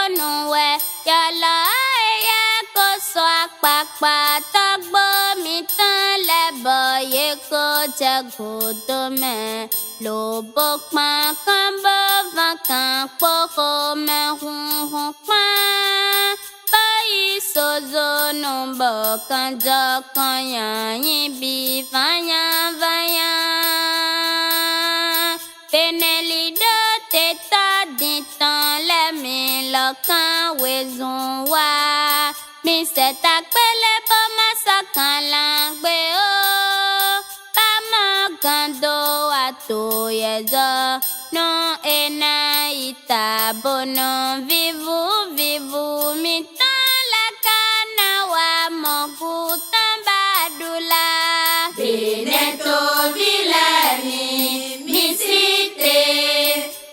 nuwe yala ya koswa pakpa tagbo mitan lebo ye ko jagodo me lobok makambo vakan poko me hun pa bayi sozo numbo kanjo kanya yibi vanya vanya penelido teta ditan lemi lokan wezun wa mi seta pele bo masakan langbe o pamo gando ato yezo no ena ita bono vivu vivu mi tan la kana wa mogu tambadula Beneto Villani mi cité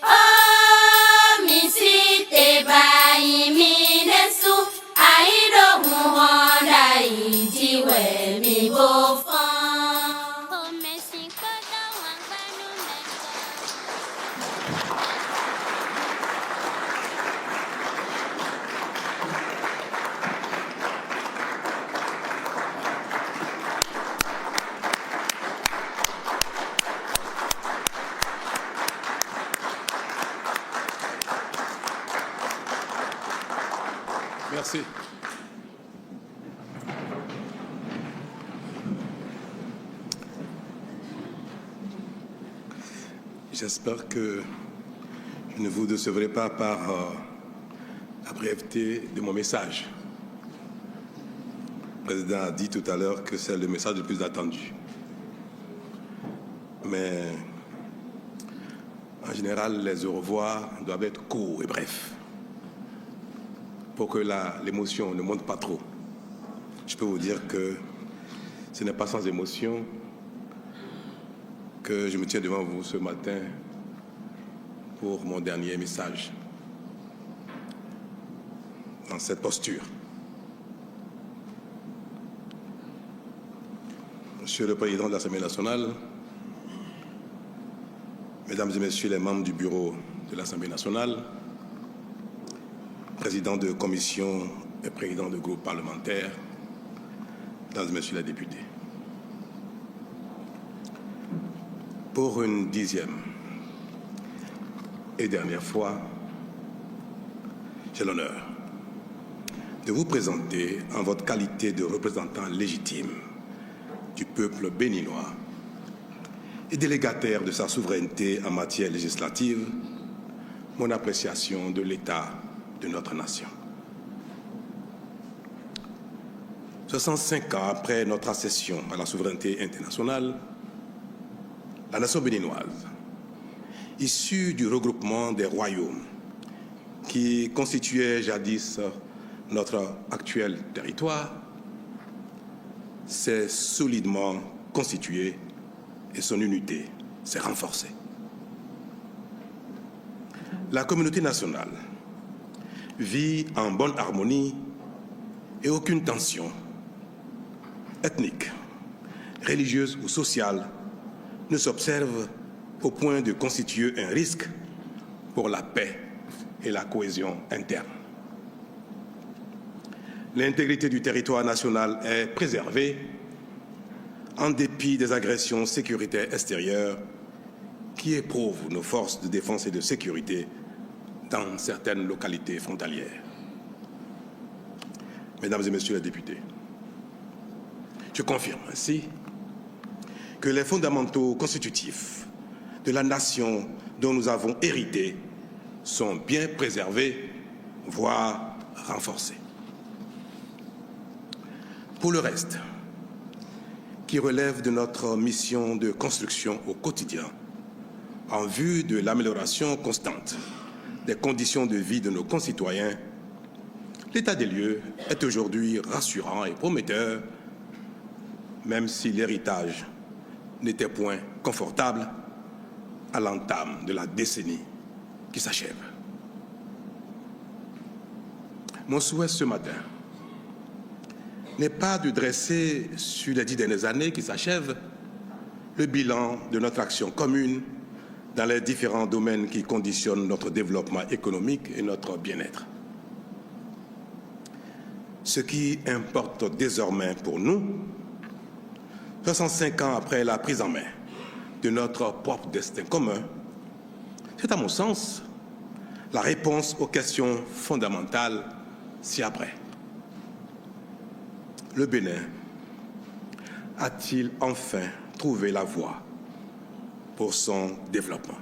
oh mi cité bayi mi nesu aido honda ijiwe mi bofan o mesin kodo wan gbanu mejo. Merci. J'espère que je ne vous décevrai pas par la brièveté de mon message. Le président a dit tout à l'heure que c'est le message le plus attendu. Mais en général, les au revoir doivent être courts et brefs pour que l'émotion ne monte pas trop. Je peux vous dire que ce n'est pas sans émotion que je me tiens devant vous ce matin pour mon dernier message dans cette posture. Monsieur le Président de l'Assemblée nationale, Mesdames et Messieurs les membres du bureau de l'Assemblée nationale, Président de commission et président de groupe parlementaire, Mesdames et Messieurs les députés. Pour une 10e et dernière fois, j'ai l'honneur de vous présenter en votre qualité de représentant légitime du peuple béninois et délégataire de sa souveraineté en matière législative, mon appréciation de l'état de notre nation. 65 ans après notre accession à la souveraineté internationale, la nation béninoise, issue du regroupement des royaumes qui constituaient jadis notre actuel territoire, s'est solidement constituée et son unité s'est renforcée. La communauté nationale vit en bonne harmonie et aucune tension ethnique, religieuse ou sociale ne s'observe au point de constituer un risque pour la paix et la cohésion interne. L'intégrité du territoire national est préservée en dépit des agressions sécuritaires extérieures qui éprouvent nos forces de défense et de sécurité dans certaines localités frontalières. Mesdames et Messieurs les députés, je confirme ainsi que les fondamentaux constitutifs de la nation dont nous avons hérité sont bien préservés, voire renforcés. Pour le reste, qui relève de notre mission de construction au quotidien, en vue de l'amélioration constante des conditions de vie de nos concitoyens, l'état des lieux est aujourd'hui rassurant et prometteur, même si l'héritage n'était point confortable à l'entame de la décennie qui s'achève. Mon souhait ce matin n'est pas de dresser sur les 10 dernières années qui s'achèvent le bilan de notre action commune dans les différents domaines qui conditionnent notre développement économique et notre bien-être. Ce qui importe désormais pour nous, 65 ans après la prise en main de notre propre destin commun, c'est à mon sens la réponse aux questions fondamentales ci-après. Le Bénin a-t-il enfin trouvé la voie pour son développement?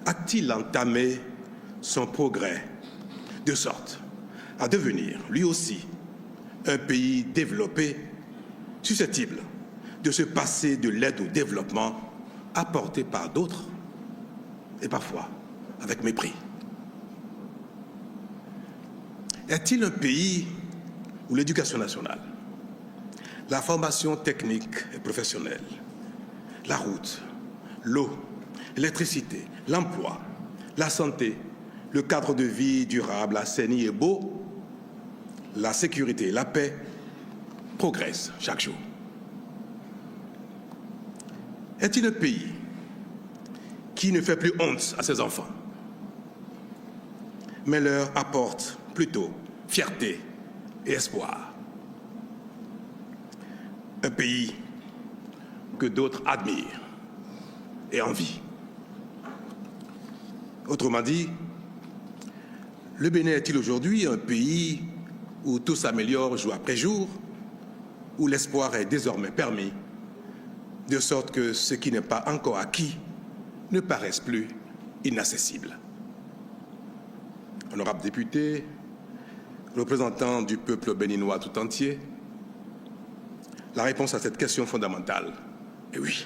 A-t-il entamé son progrès de sorte à devenir, lui aussi, un pays développé, susceptible de se passer de l'aide au développement apportée par d'autres et parfois avec mépris? Est-il un pays où l'éducation nationale, la formation technique et professionnelle, la route, l'eau, l'électricité, l'emploi, la santé, le cadre de vie durable, assaini et beau, la sécurité et la paix progressent chaque jour? Est-il un pays qui ne fait plus honte à ses enfants, mais leur apporte plutôt fierté et espoir? Un pays que d'autres admirent et envient. Autrement dit, le Bénin est-il aujourd'hui un pays où tout s'améliore jour après jour, où l'espoir est désormais permis, de sorte que ce qui n'est pas encore acquis ne paraisse plus inaccessible? Honorables députés, représentants du peuple béninois tout entier, la réponse à cette question fondamentale est oui.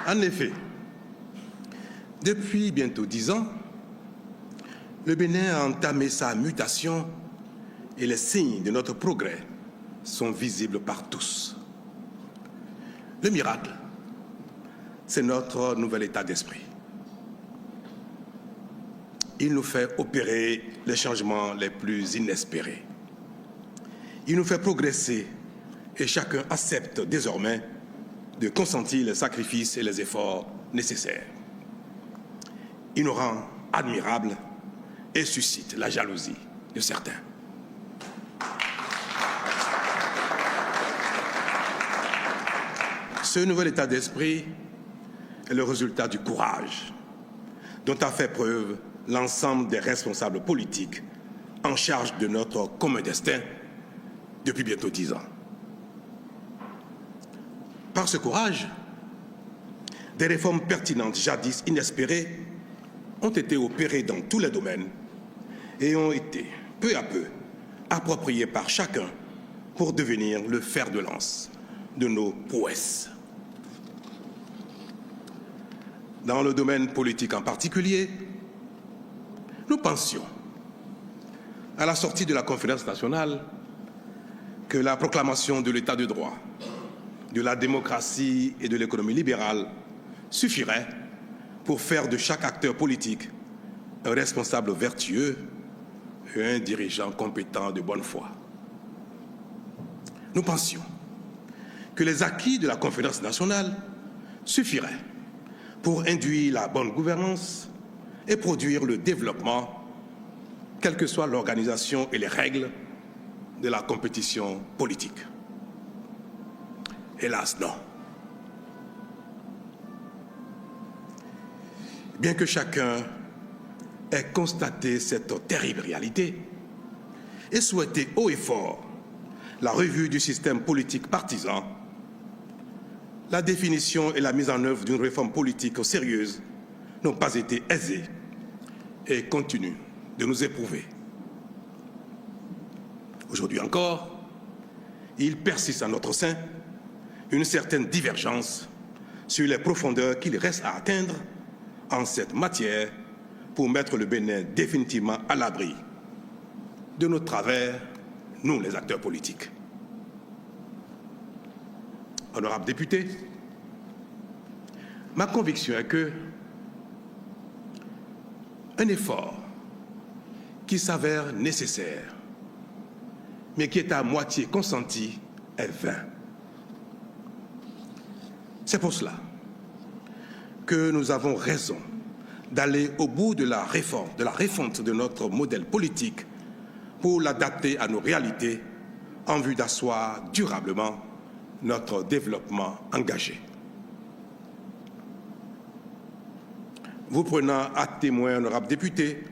En effet, depuis bientôt 10 ans, le Bénin a entamé sa mutation et les signes de notre progrès sont visibles par tous. Le miracle, c'est notre nouvel état d'esprit. Il nous fait opérer les changements les plus inespérés. Il nous fait progresser et chacun accepte désormais de consentir les sacrifices et les efforts nécessaires. Il nous rend admirables et suscite la jalousie de certains. Ce nouvel état d'esprit est le résultat du courage dont a fait preuve l'ensemble des responsables politiques en charge de notre commun destin depuis bientôt 10 ans. Par ce courage, des réformes pertinentes jadis inespérées ont été opérées dans tous les domaines et ont été peu à peu appropriées par chacun pour devenir le fer de lance de nos prouesses. Dans le domaine politique en particulier, nous pensions, à la sortie de la conférence nationale, que la proclamation de l'état de droit, de la démocratie et de l'économie libérale suffirait pour faire de chaque acteur politique un responsable vertueux et un dirigeant compétent de bonne foi. Nous pensions que les acquis de la conférence nationale suffiraient pour induire la bonne gouvernance et produire le développement, quelle que soit l'organisation et les règles de la compétition politique. Hélas, non. Bien que chacun ait constaté cette terrible réalité et souhaité haut et fort la revue du système politique partisan, la définition et la mise en œuvre d'une réforme politique sérieuse n'ont pas été aisées et continuent de nous éprouver. Aujourd'hui encore, il persiste en notre sein une certaine divergence sur les profondeurs qu'il reste à atteindre en cette matière pour mettre le Bénin définitivement à l'abri de nos travers, nous les acteurs politiques. Honorables députés, ma conviction est que un effort qui s'avère nécessaire, mais qui est à moitié consenti, est vain. C'est pour cela que nous avons raison d'aller au bout de la réforme, de la refonte de notre modèle politique pour l'adapter à nos réalités en vue d'asseoir durablement notre développement engagé. Vous prenant à témoin, honorables députés,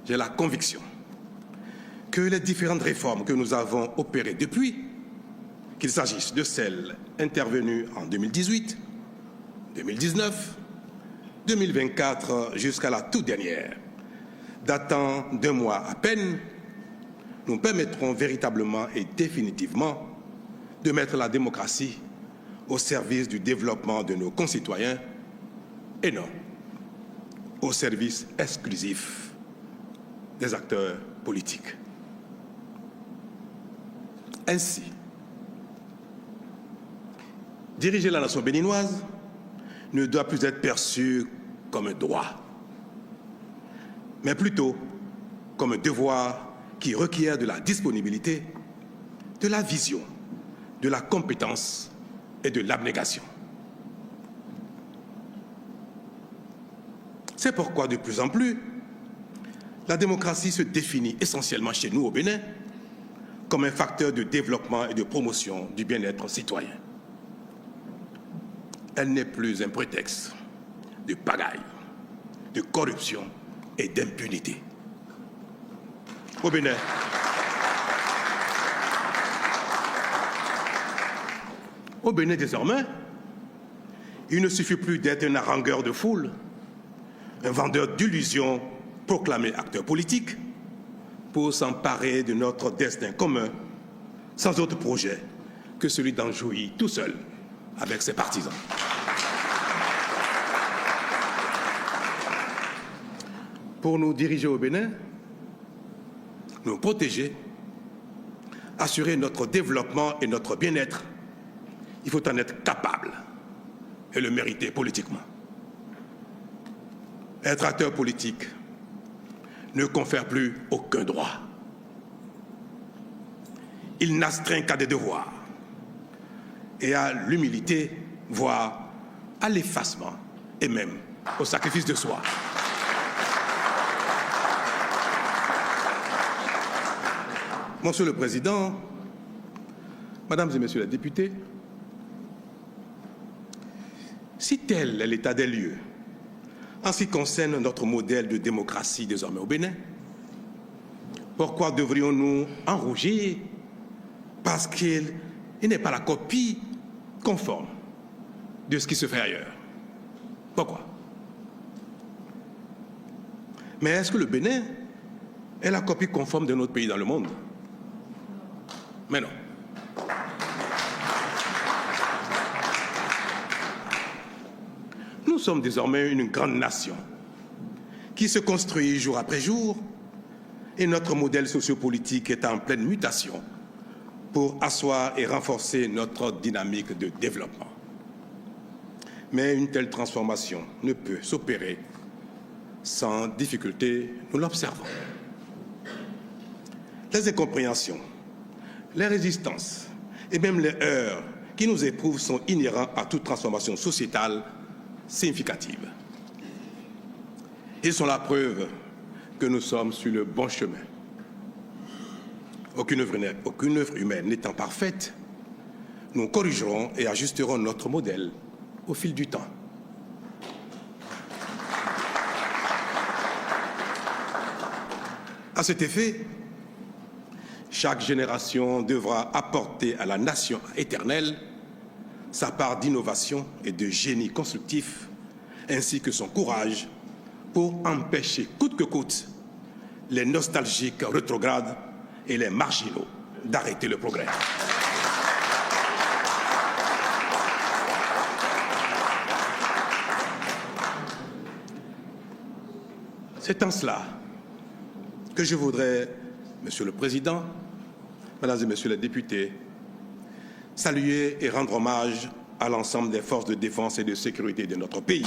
j'ai la conviction que les différentes réformes que nous avons opérées depuis, qu'il s'agisse de celles intervenues en 2018, 2019, 2024 jusqu'à la toute dernière, datant d'1 mois à peine, nous permettront véritablement et définitivement de mettre la démocratie au service du développement de nos concitoyens et non au service exclusif des acteurs politiques. Ainsi, diriger la nation béninoise ne doit plus être perçu comme un droit, mais plutôt comme un devoir qui requiert de la disponibilité, de la vision, de la compétence et de l'abnégation. C'est pourquoi, de plus en plus, la démocratie se définit essentiellement chez nous au Bénin comme un facteur de développement et de promotion du bien-être citoyen. Elle n'est plus un prétexte de pagaille, de corruption et d'impunité. Au Bénin, désormais, il ne suffit plus d'être un harangueur de foule, un vendeur d'illusions proclamé acteur politique pour s'emparer de notre destin commun sans autre projet que celui d'en jouir tout seul avec ses partisans. Pour nous diriger au Bénin, nous protéger, assurer notre développement et notre bien-être, il faut en être capable et le mériter politiquement. Être acteur politique ne confère plus aucun droit. Il n'astreint qu'à des devoirs et à l'humilité, voire à l'effacement et même au sacrifice de soi. Monsieur le Président, Mesdames et Messieurs les députés, si tel est l'état des lieux en ce qui concerne notre modèle de démocratie désormais au Bénin, pourquoi devrions-nous en rougir parce qu'il n'est pas la copie conforme de ce qui se fait ailleurs? Pourquoi? Mais est-ce que le Bénin est la copie conforme de notre pays dans le monde? Mais non. Nous sommes désormais une grande nation qui se construit jour après jour et notre modèle sociopolitique est en pleine mutation pour asseoir et renforcer notre dynamique de développement. Mais une telle transformation ne peut s'opérer sans difficulté, nous l'observons. Les incompréhensions, les résistances et même les heurts qui nous éprouvent sont inhérents à toute transformation sociétale significative. Ils sont la preuve que nous sommes sur le bon chemin. Aucune œuvre humaine n'étant parfaite, nous corrigerons et ajusterons notre modèle au fil du temps. À cet effet, chaque génération devra apporter à la nation éternelle sa part d'innovation et de génie constructif, ainsi que son courage pour empêcher coûte que coûte les nostalgiques rétrogrades et les marginaux d'arrêter le progrès. C'est en cela que je voudrais, Monsieur le Président, Mesdames et Messieurs les députés, saluer et rendre hommage à l'ensemble des forces de défense et de sécurité de notre pays.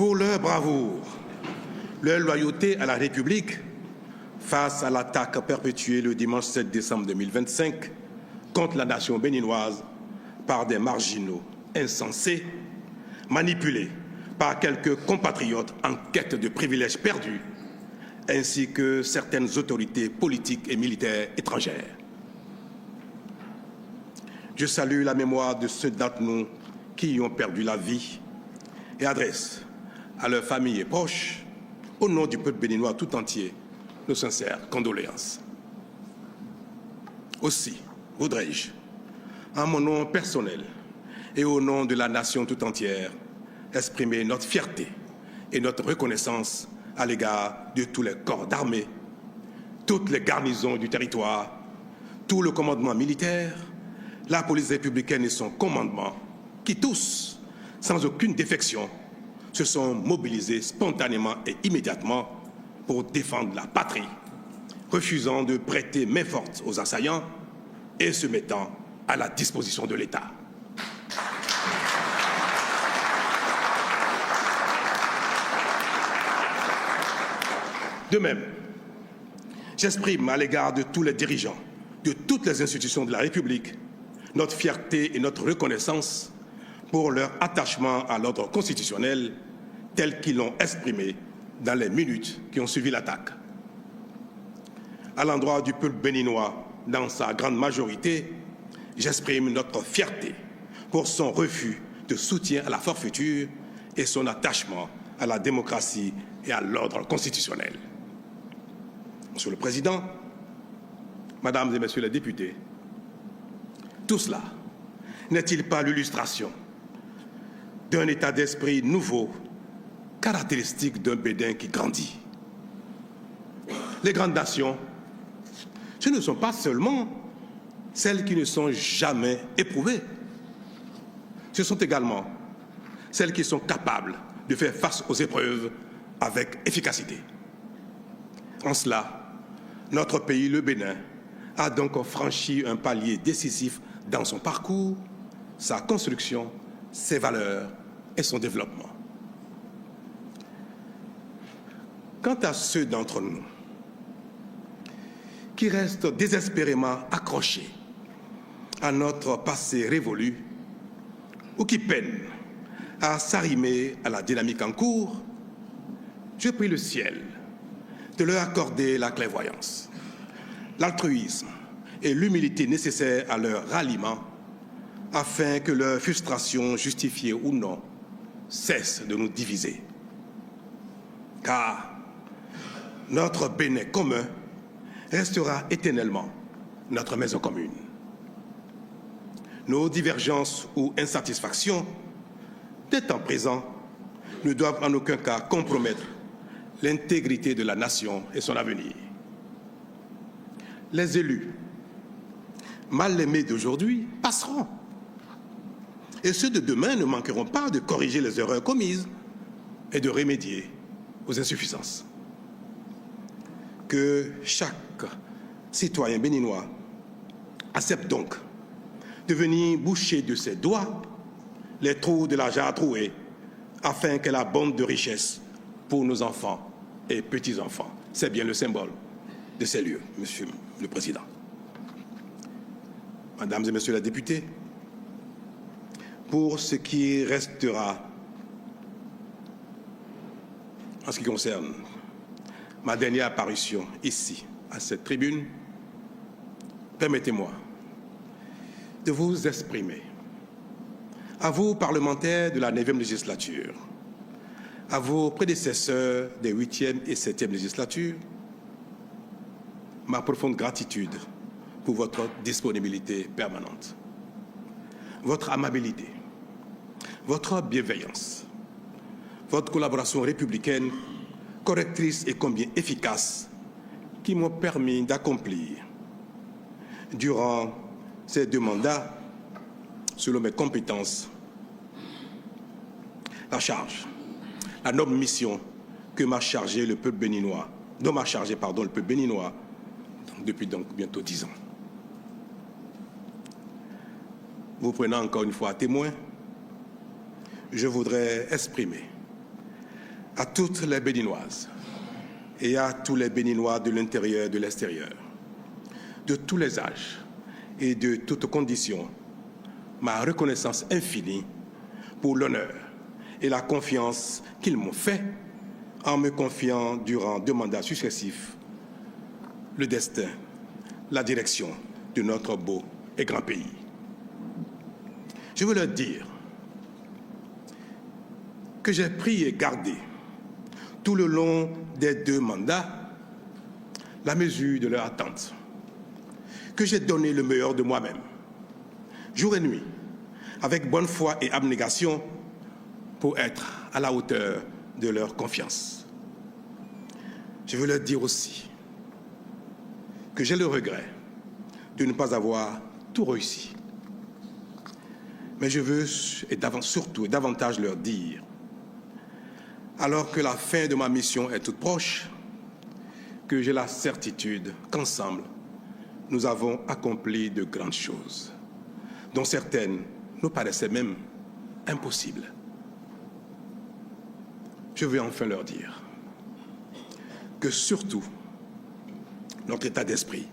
pour leur bravoure, leur loyauté à la République face à l'attaque perpétuée le dimanche 7 décembre 2025 contre la nation béninoise par des marginaux insensés, manipulés par quelques compatriotes en quête de privilèges perdus, ainsi que certaines autorités politiques et militaires étrangères. Je salue la mémoire de ceux d'entre nous qui y ont perdu la vie et adresse à leurs familles et proches, au nom du peuple béninois tout entier, nos sincères condoléances. Aussi, voudrais-je, en mon nom personnel et au nom de la nation tout entière, exprimer notre fierté et notre reconnaissance à l'égard de tous les corps d'armée, toutes les garnisons du territoire, tout le commandement militaire, la police républicaine et son commandement, qui tous, sans aucune défection, se sont mobilisés spontanément et immédiatement pour défendre la patrie, refusant de prêter main forte aux assaillants et se mettant à la disposition de l'État. De même, j'exprime à l'égard de tous les dirigeants, de toutes les institutions de la République, notre fierté et notre reconnaissance pour leur attachement à l'ordre constitutionnel tel qu'ils l'ont exprimé dans les minutes qui ont suivi l'attaque. À l'endroit du peuple béninois, dans sa grande majorité, j'exprime notre fierté pour son refus de soutien à la forfaiture et son attachement à la démocratie et à l'ordre constitutionnel. Monsieur le Président, Mesdames et Messieurs les députés, tout cela n'est-il pas l'illustration d'un état d'esprit nouveau, caractéristique d'un Bénin qui grandit? Les grandes nations, ce ne sont pas seulement celles qui ne sont jamais éprouvées, ce sont également celles qui sont capables de faire face aux épreuves avec efficacité. En cela, notre pays, le Bénin, a donc franchi un palier décisif dans son parcours, sa construction, ses valeurs et son développement. Quant à ceux d'entre nous qui restent désespérément accrochés à notre passé révolu ou qui peinent à s'arrimer à la dynamique en cours, je prie le ciel de leur accorder la clairvoyance, l'altruisme et l'humilité nécessaires à leur ralliement afin que leur frustration, justifiée ou non, cesse de nous diviser. Car notre Bénin commun restera éternellement notre maison commune. Nos divergences ou insatisfactions, dès temps présent, ne doivent en aucun cas compromettre l'intégrité de la nation et son avenir. Les élus, mal aimés d'aujourd'hui, passeront. Et ceux de demain ne manqueront pas de corriger les erreurs commises et de remédier aux insuffisances. Que chaque citoyen béninois accepte donc de venir boucher de ses doigts les trous de la jarre trouée afin qu'elle abonde de richesses pour nos enfants et petits-enfants. C'est bien le symbole de ces lieux, Monsieur le Président. Mesdames et Messieurs les députés, pour ce qui restera en ce qui concerne ma dernière apparition ici, à cette tribune, permettez-moi de vous exprimer, à vous parlementaires de la 9e législature, à vos prédécesseurs des 8e et 7e législatures, ma profonde gratitude pour votre disponibilité permanente, votre amabilité, votre bienveillance, votre collaboration républicaine, correctrice et combien efficace, qui m'ont permis d'accomplir, durant ces 2 mandats, selon mes compétences, la noble mission que m'a chargé le peuple béninois, dont m'a chargé, le peuple béninois, depuis donc bientôt 10 ans. Vous prenant encore une fois à témoin, je voudrais exprimer à toutes les Béninoises et à tous les Béninois de l'intérieur et de l'extérieur, de tous les âges et de toutes conditions, ma reconnaissance infinie pour l'honneur et la confiance qu'ils m'ont fait en me confiant durant 2 mandats successifs le destin, la direction de notre beau et grand pays. Je veux leur dire que j'ai pris et gardé tout le long des 2 mandats la mesure de leur attente, que j'ai donné le meilleur de moi-même, jour et nuit, avec bonne foi et abnégation, pour être à la hauteur de leur confiance. Je veux leur dire aussi que j'ai le regret de ne pas avoir tout réussi. Mais je veux, surtout et davantage leur dire, alors que la fin de ma mission est toute proche, que j'ai la certitude qu'ensemble, nous avons accompli de grandes choses, dont certaines nous paraissaient même impossibles. Je veux enfin leur dire que surtout, notre état d'esprit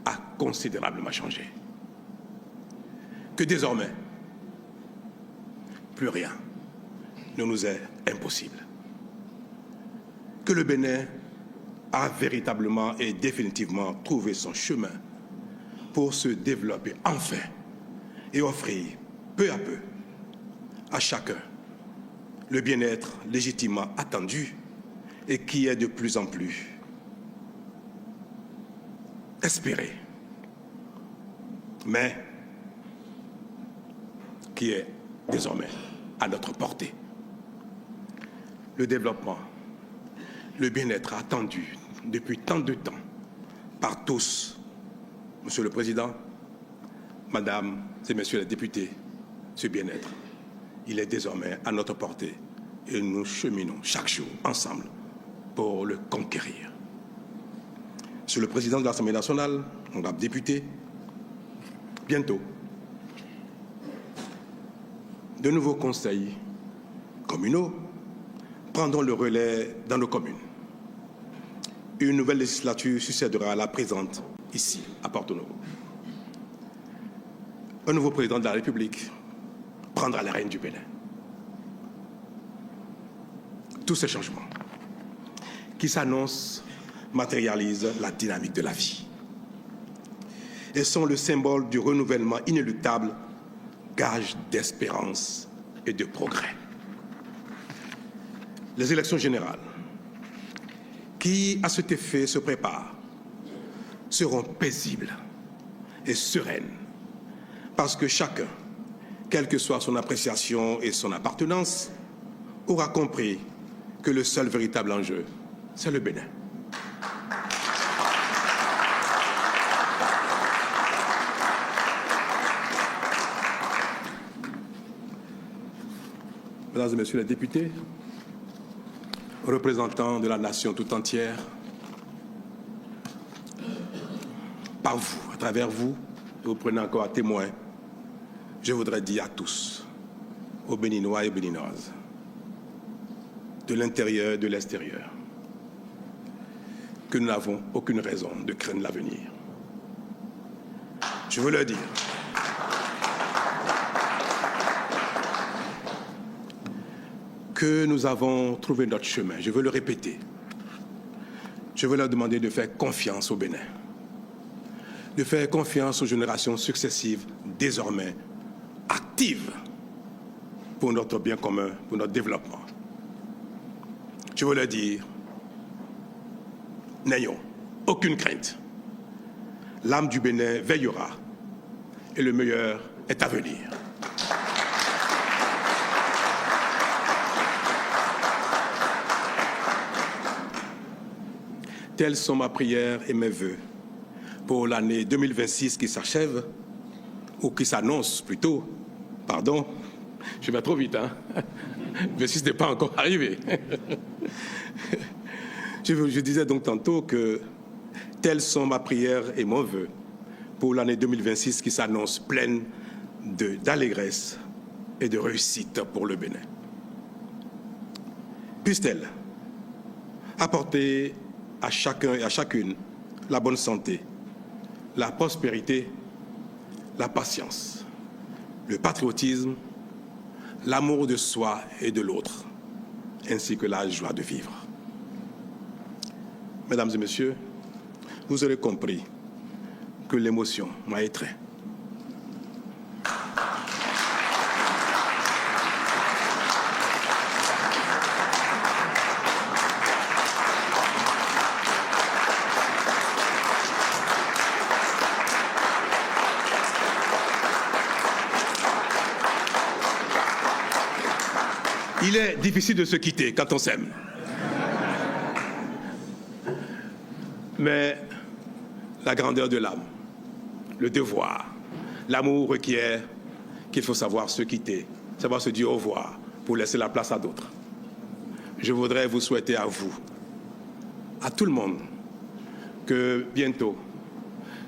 a considérablement changé. Que désormais, plus rien ne nous est impossible. Que le Bénin a véritablement et définitivement trouvé son chemin pour se développer enfin et offrir peu à peu à chacun le bien-être légitimement attendu et qui est de plus en plus espéré, mais qui est désormais à notre portée. Le développement, le bien-être attendu depuis tant de temps par tous, Monsieur le Président, Madame et Messieurs les députés, ce bien-être, il est désormais à notre portée et nous cheminons chaque jour ensemble pour le conquérir. Monsieur le Président de l'Assemblée nationale, honorable député, bientôt, de nouveaux conseils communaux prendront le relais dans nos communes. Une nouvelle législature succédera à la présente ici, à Porto-Novo. Un nouveau président de la République prendra la règne du Bénin. Tous ces changements qui s'annoncent matérialisent la dynamique de la vie et sont le symbole du renouvellement inéluctable, gage d'espérance et de progrès. Les élections générales, qui à cet effet se préparent, seront paisibles et sereines, parce que chacun, quelle que soit son appréciation et son appartenance, aura compris que le seul véritable enjeu, c'est le Bénin. Mesdames et Messieurs les députés, représentants de la nation tout entière, par vous, à travers vous, et vous prenez encore à témoin, je voudrais dire à tous, aux Béninois et Béninoises, de l'intérieur et de l'extérieur, que nous n'avons aucune raison de craindre l'avenir. Je veux leur dire que nous avons trouvé notre chemin. Je veux le répéter. Je veux leur demander de faire confiance au Bénin, de faire confiance aux générations successives, désormais actives pour notre bien commun, pour notre développement. Je veux leur dire, n'ayons aucune crainte. L'âme du Bénin veillera et le meilleur est à venir. Telles sont ma prière et mes vœux pour l'année 2026 qui s'achève, ou qui s'annonce plutôt, pardon, je vais trop vite, hein. 26 n'est pas encore arrivé. Je disais donc tantôt que telles sont ma prière et mon vœu pour l'année 2026 qui s'annonce pleine d'allégresse et de réussite pour le Bénin. puisse-t-elle apporter à chacun et à chacune la bonne santé, la prospérité, la patience, le patriotisme, l'amour de soi et de l'autre, ainsi que la joie de vivre. Mesdames et messieurs, vous aurez compris que l'émotion m'a étreint. Il est difficile de se quitter quand on s'aime. Mais la grandeur de l'âme, le devoir, l'amour requiert qu'il faut savoir se quitter, savoir se dire au revoir pour laisser la place à d'autres. Je voudrais vous souhaiter à vous, à tout le monde, que bientôt,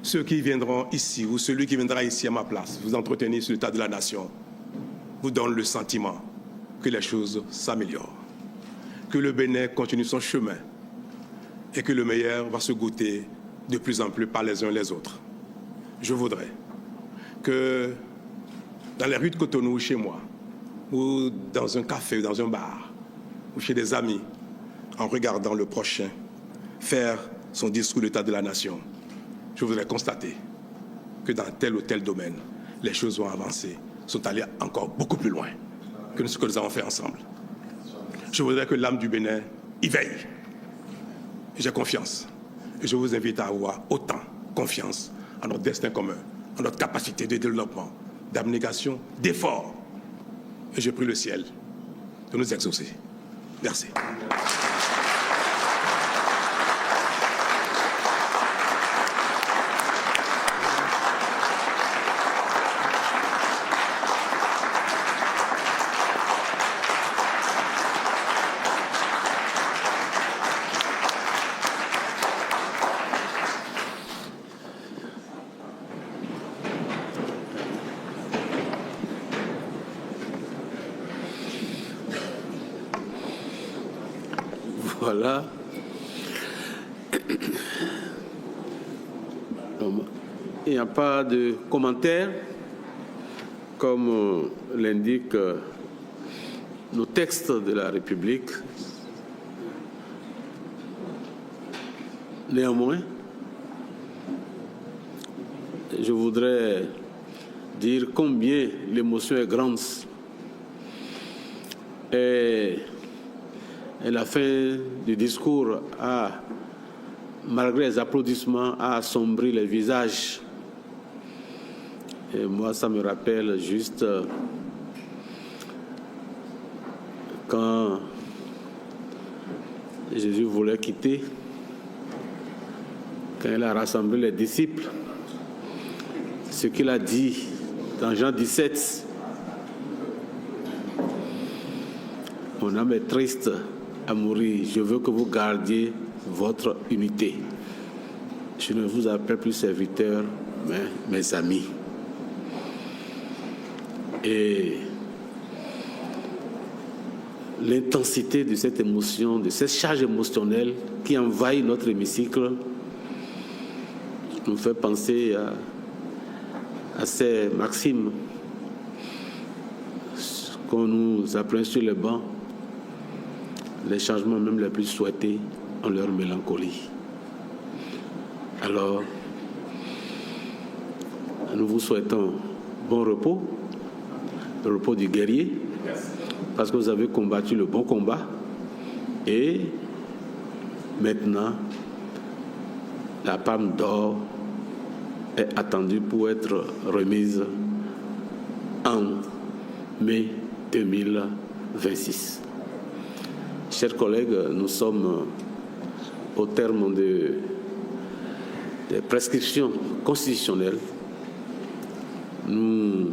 ceux qui viendront ici ou celui qui viendra ici à ma place, vous entretenir sur l'état de la nation, vous donne le sentiment que les choses s'améliorent, que le Bénin continue son chemin et que le meilleur va se goûter de plus en plus par les uns les autres. Je voudrais que dans les rues de Cotonou ou chez moi, ou dans un café, ou dans un bar, ou chez des amis, en regardant le prochain faire son discours de l'état de la nation, je voudrais constater que dans tel ou tel domaine, les choses vont avancer, sont allées encore beaucoup plus loin que ce que nous avons fait ensemble. Je voudrais que l'âme du Bénin y veille. J'ai confiance. Et je vous invite à avoir autant confiance en notre destin commun, en notre capacité de développement, d'abnégation, d'effort. Et je prie le ciel de nous exaucer. Merci. Voilà. Il n'y a pas de commentaires, comme l'indiquent nos textes de la République. Néanmoins, je voudrais dire combien l'émotion est grande. Et la fin du discours malgré les applaudissements, a assombri les visages. Et moi, ça me rappelle juste quand Jésus voulait quitter, quand il a rassemblé les disciples, ce qu'il a dit dans Jean 17, mon âme est triste à mourir, je veux que vous gardiez votre unité. Je ne vous appelle plus serviteurs, mais mes amis. Et l'intensité de cette émotion, de cette charge émotionnelle qui envahit notre hémicycle, nous fait penser à ces maximes qu'on nous apprend sur les bancs. Les changements même les plus souhaités ont leur mélancolie. Alors, nous vous souhaitons bon repos, le repos du guerrier, parce que vous avez combattu le bon combat. Et maintenant, la palme d'or est attendue pour être remise en mai 2026. Chers collègues, nous sommes au terme des prescriptions constitutionnelles. Nous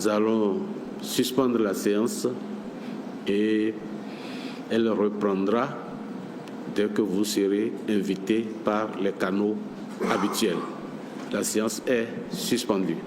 allons suspendre la séance et elle reprendra dès que vous serez invités par les canaux habituels. La séance est suspendue.